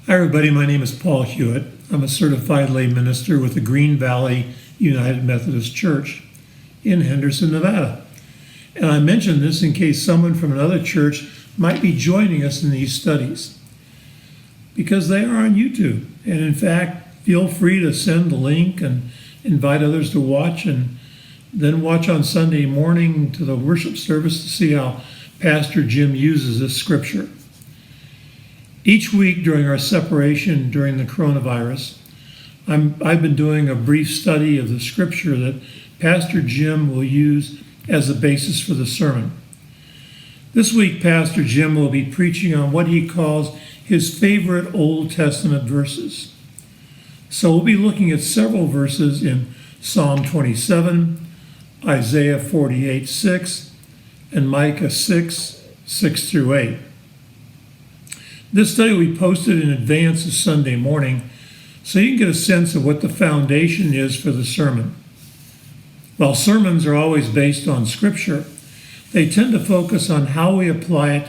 Hi everybody, my name is Paul Hewitt. I'm a certified lay minister with the Green Valley United Methodist Church in Henderson, Nevada. And I mention this in case someone from another church might be joining us in these studies, because they are on YouTube. And in fact, feel free to send the link and invite others to watch, and then watch on Sunday morning to the worship service to see how Pastor Jim uses this scripture. Each week during our separation during the coronavirus, I've been doing a brief study of the scripture that Pastor Jim will use as the basis for the sermon. This week, Pastor Jim will be preaching on what he calls his favorite Old Testament verses. So we'll be looking at several verses in Psalm 27, Isaiah 48:6, and Micah 6:6-8. This study we posted in advance of Sunday morning, so you can get a sense of what the foundation is for the sermon. While sermons are always based on Scripture, they tend to focus on how we apply it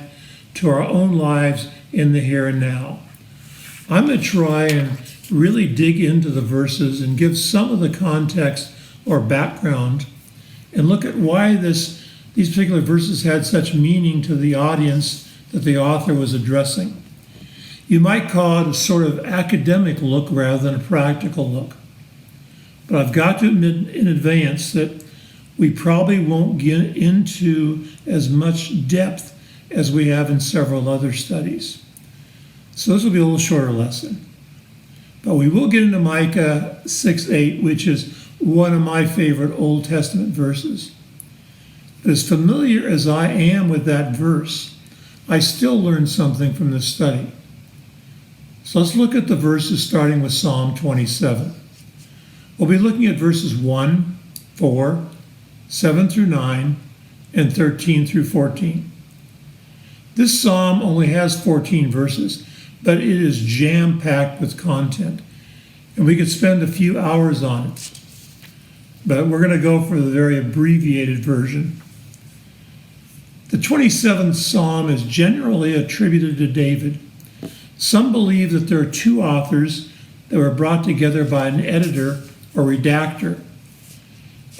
to our own lives in the here and now. I'm going to try and really dig into the verses and give some of the context or background and look at why these particular verses had such meaning to the audience that the author was addressing. You might call it a sort of academic look rather than a practical look. But I've got to admit in advance that we probably won't get into as much depth as we have in several other studies. So this will be a little shorter lesson. But we will get into Micah 6:8, which is one of my favorite Old Testament verses. But as familiar as I am with that verse, I still learned something from this study. So let's look at the verses starting with Psalm 27. We'll be looking at verses 1, 4, 7-9, and 13-14. This psalm only has 14 verses, but it is jam-packed with content, and we could spend a few hours on it. But we're going to go for the very abbreviated version. The 27th psalm is generally attributed to David. Some believe that there are two authors that were brought together by an editor or redactor.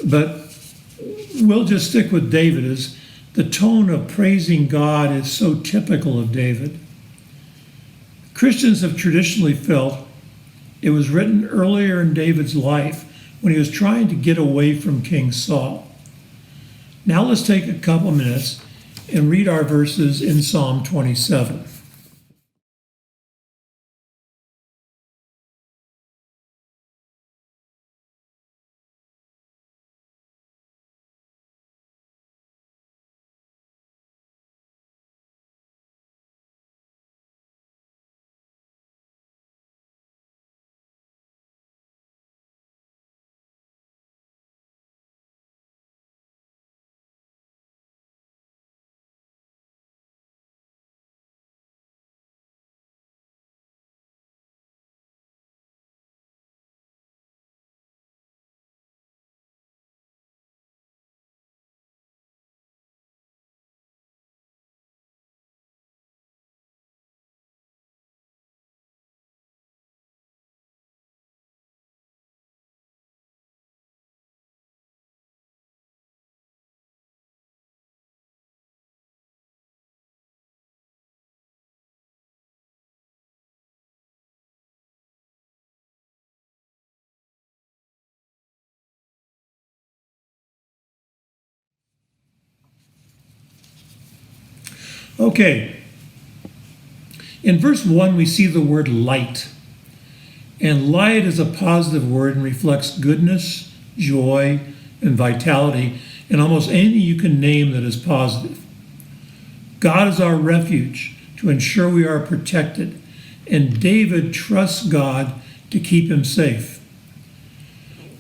But we'll just stick with David, as the tone of praising God is so typical of David. Christians have traditionally felt it was written earlier in David's life when he was trying to get away from King Saul. Now let's take a couple minutes and read our verses in Psalm 27. Okay, in verse 1 we see the word light. And light is a positive word and reflects goodness, joy, and vitality, and almost anything you can name that is positive. God is our refuge to ensure we are protected, and David trusts God to keep him safe.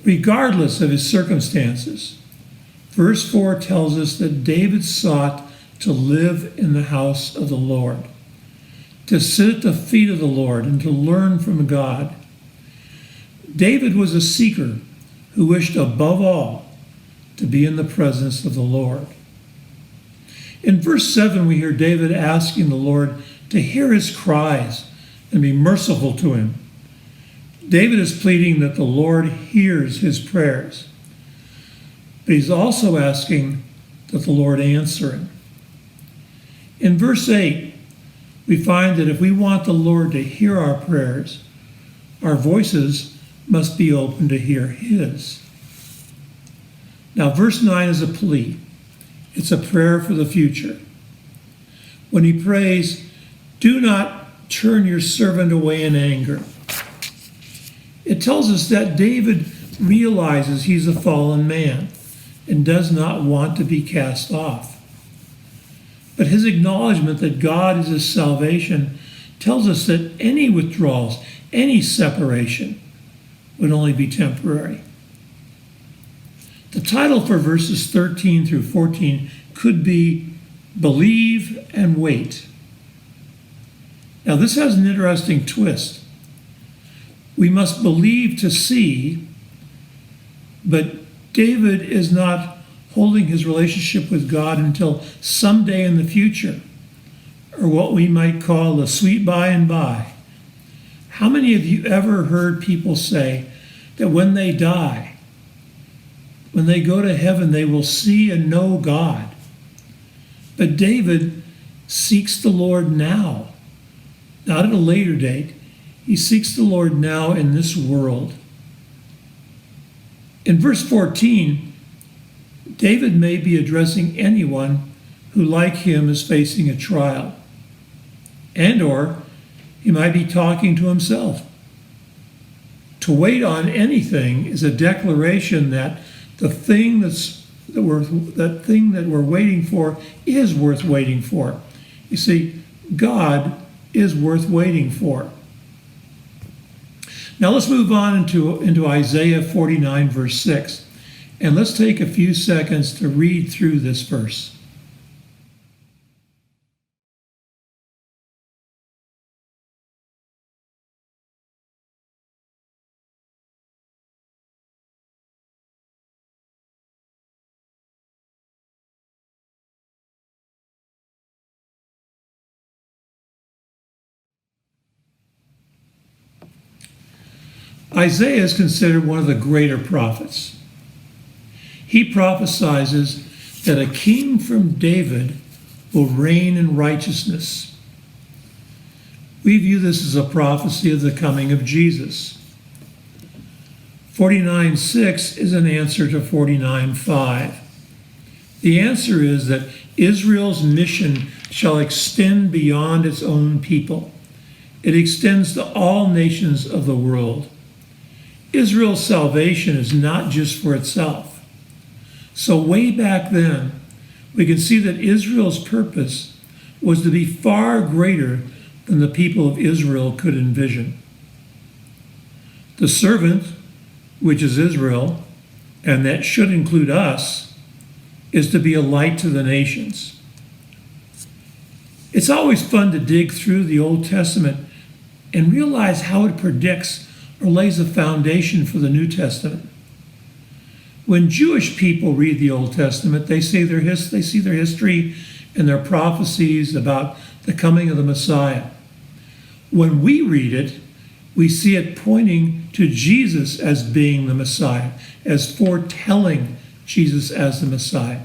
Regardless of his circumstances, verse 4 tells us that David sought to live in the house of the Lord, to sit at the feet of the Lord and to learn from God. David was a seeker who wished above all to be in the presence of the Lord. In verse 7, we hear David asking the Lord to hear his cries and be merciful to him. David is pleading that the Lord hears his prayers, but he's also asking that the Lord answer him. In verse 8, we find that if we want the Lord to hear our prayers, our voices must be open to hear his. Now, verse 9 is a plea. It's a prayer for the future. When he prays, "Do not turn your servant away in anger." It tells us that David realizes he's a fallen man and does not want to be cast off. But his acknowledgement that God is his salvation tells us that any withdrawals, any separation, would only be temporary. The title for verses 13 through 14 could be Believe and Wait. Now, this has an interesting twist. We must believe to see, but David is not holding his relationship with God until someday in the future, or what we might call the sweet by and by. How many of you ever heard people say that when they die, when they go to heaven, they will see and know God? But David seeks the Lord now, not at a later date. He seeks the Lord now in this world. In verse 14, David may be addressing anyone who, like him, is facing a trial. And or he might be talking to himself. To wait on anything is a declaration that the thing that we're waiting for is worth waiting for. You see, God is worth waiting for. Now let's move on into Isaiah 49, verse 6. And let's take a few seconds to read through this verse. Isaiah is considered one of the greater prophets. He prophesies that a king from David will reign in righteousness. We view this as a prophecy of the coming of Jesus. 49:6 is an answer to 49:5. The answer is that Israel's mission shall extend beyond its own people. It extends to all nations of the world. Israel's salvation is not just for itself. So way back then, we can see that Israel's purpose was to be far greater than the people of Israel could envision. The servant, which is Israel, and that should include us, is to be a light to the nations. It's always fun to dig through the Old Testament and realize how it predicts or lays a foundation for the New Testament. When Jewish people read the Old Testament, they see their history and their prophecies about the coming of the Messiah. When we read it, we see it pointing to Jesus as being the Messiah, as foretelling Jesus as the Messiah.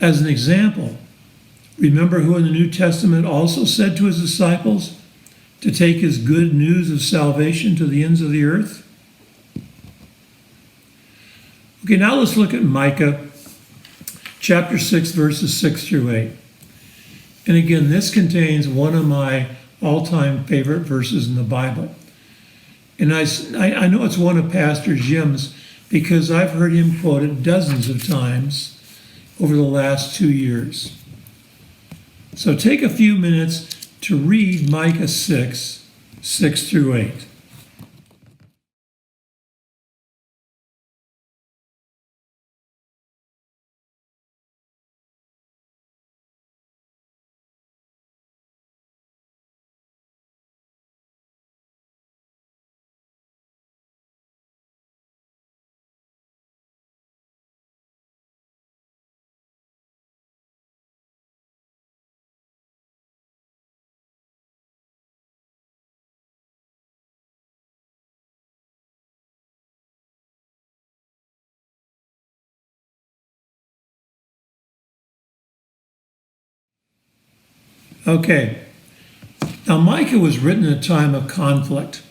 As an example, remember who in the New Testament also said to his disciples to take his good news of salvation to the ends of the earth? Okay, now let's look at Micah chapter 6, verses 6 through 8. And again, this contains one of my all-time favorite verses in the Bible. And I know it's one of Pastor Jim's because I've heard him quote it dozens of times over the last 2 years. So take a few minutes to read Micah 6, 6 through 8. Okay. Now, Micah was written in a time of conflict.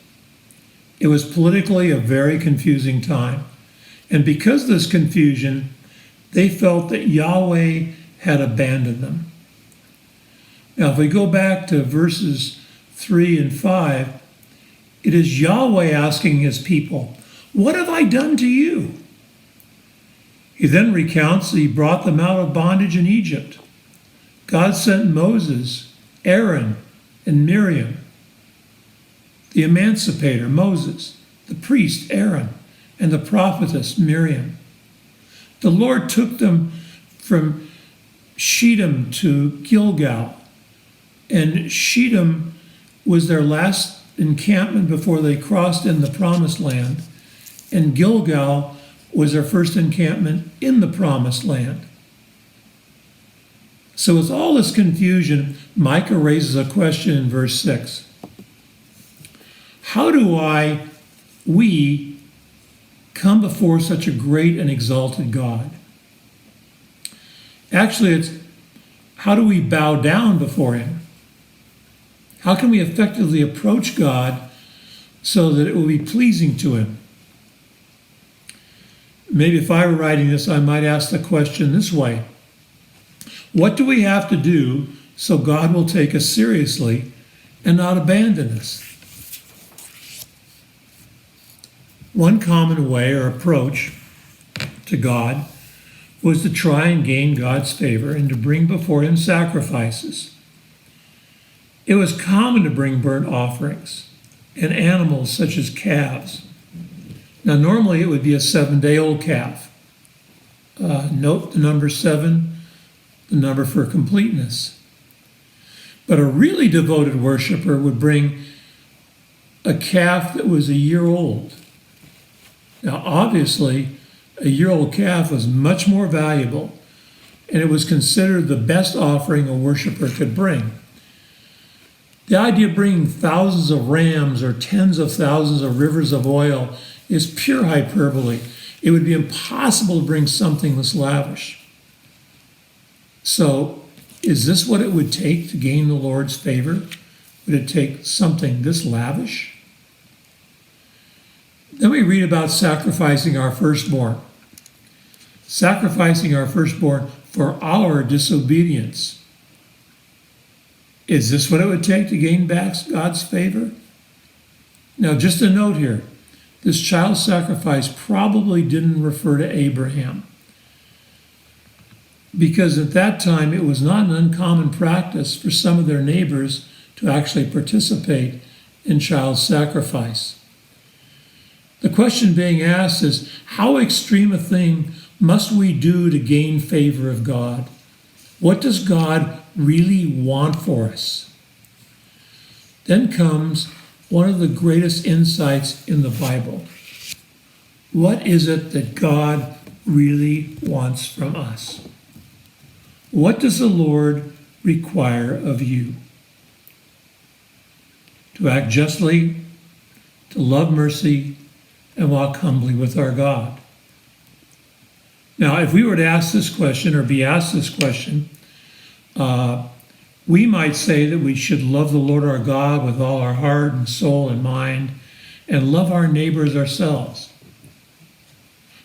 It was politically a very confusing time. And because of this confusion, they felt that Yahweh had abandoned them. Now, if we go back to verses 3 and 5, it is Yahweh asking his people, "What have I done to you?" He then recounts that he brought them out of bondage in Egypt. God sent Moses, Aaron, and Miriam, the emancipator, Moses, the priest, Aaron, and the prophetess, Miriam. The Lord took them from Shittim to Gilgal, and Shittim was their last encampment before they crossed in the Promised Land, and Gilgal was their first encampment in the Promised Land. So with all this confusion, Micah raises a question in verse 6. How do we come before such a great and exalted God? Actually, it's how do we bow down before him? How can we effectively approach God so that it will be pleasing to him? Maybe if I were writing this, I might ask the question this way. What do we have to do so God will take us seriously and not abandon us? One common way or approach to God was to try and gain God's favor and to bring before him sacrifices. It was common to bring burnt offerings and animals such as calves. Now, normally it would be a 7-day-old calf. Note the number 7, the number for completeness. But a really devoted worshiper would bring a calf that was a year old. Now, obviously, a year-old calf was much more valuable, and it was considered the best offering a worshiper could bring. The idea of bringing thousands of rams or tens of thousands of rivers of oil is pure hyperbole. It would be impossible to bring something this lavish. So, is this what it would take to gain the Lord's favor? Would it take something this lavish? Then we read about sacrificing our firstborn. Sacrificing our firstborn for our disobedience. Is this what it would take to gain back God's favor? Now, just a note here. This child sacrifice probably didn't refer to Abraham, because at that time it was not an uncommon practice for some of their neighbors to actually participate in child sacrifice. The question being asked is, how extreme a thing must we do to gain favor of God? What does God really want for us? Then comes one of the greatest insights in the Bible. What is it that God really wants from us? What does the Lord require of you? To act justly, to love mercy, and walk humbly with our God. Now, if we were to ask this question or be asked this question, we might say that we should love the Lord our God with all our heart and soul and mind, and love our neighbors ourselves.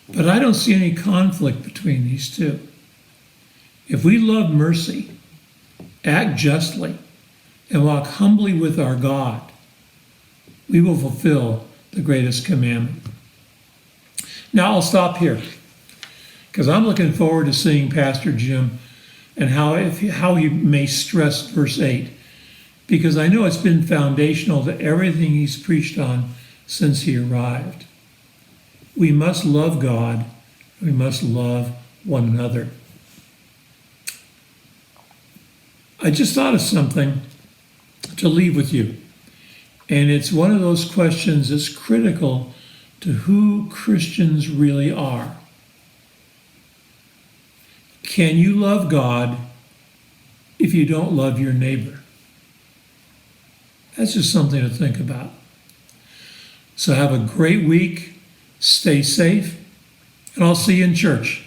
But I don't see any conflict between these two. If we love mercy, act justly, and walk humbly with our God, we will fulfill the greatest commandment. Now I'll stop here, because I'm looking forward to seeing Pastor Jim and how he may stress verse 8, because I know it's been foundational to everything he's preached on since he arrived. We must love God. We must love one another. I just thought of something to leave with you, and it's one of those questions that's critical to who Christians really are. Can you love God if you don't love your neighbor? That's just something to think about. So have a great week, stay safe, and I'll see you in church.